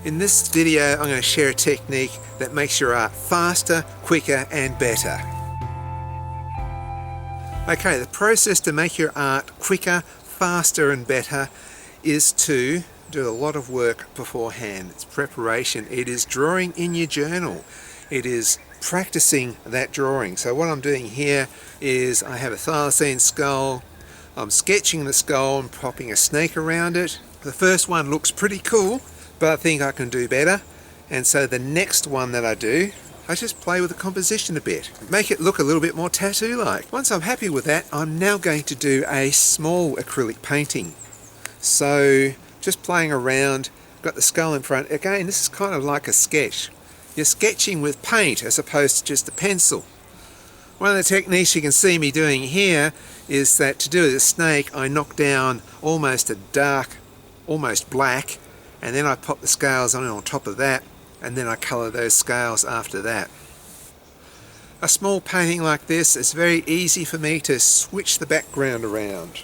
In this video, I'm going to share a technique that makes your art faster, quicker and better. Okay, the process to make your art quicker, faster and better is to do a lot of work beforehand. It's preparation. It is drawing in your journal. It is practicing that drawing. So what I'm doing here is I have a thylacine skull. I'm sketching the skull and popping a snake around it. The first one looks pretty cool, but I think I can do better. And so the next one that I do, I just play with the composition a bit, make it look a little bit more tattoo-like. Once I'm happy with that, I'm now going to do a small acrylic painting. So just playing around, got the skull in front. Again, this is kind of like a sketch. You're sketching with paint as opposed to just a pencil. One of the techniques you can see me doing here is that to do the snake, I knock down almost a dark, almost black, and then I pop the scales on top of that, and then I colour those scales after that. A small painting like this, it's very easy for me to switch the background around.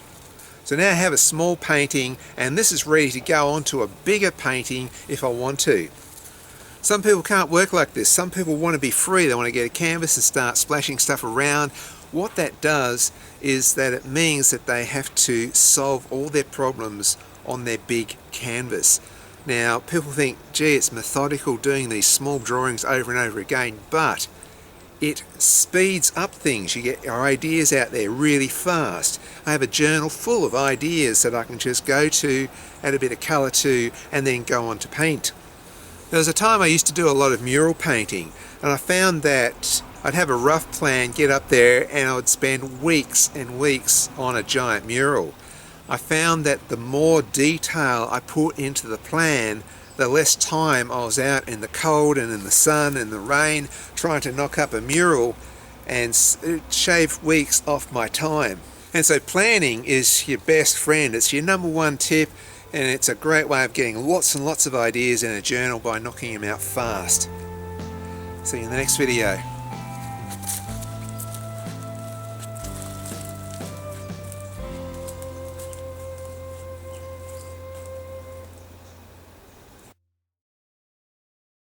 So now I have a small painting, and this is ready to go onto a bigger painting if I want to. Some people can't work like this. Some people want to be free. They want to get a canvas and start splashing stuff around. What that does is that it means that they have to solve all their problems on their big canvas. Now, people think, gee, it's methodical doing these small drawings over and over again, but it speeds up things. You get your ideas out there really fast. I have a journal full of ideas that I can just go to, add a bit of colour to, and then go on to paint. There was a time I used to do a lot of mural painting, and I found that I'd have a rough plan, get up there, and I would spend weeks and weeks on a giant mural. I found that the more detail I put into the plan, the less time I was out in the cold and in the sun and the rain trying to knock up a mural, and it shaved weeks off my time. And so planning is your best friend. It's your number one tip, and it's a great way of getting lots and lots of ideas in a journal by knocking them out fast. See you in the next video.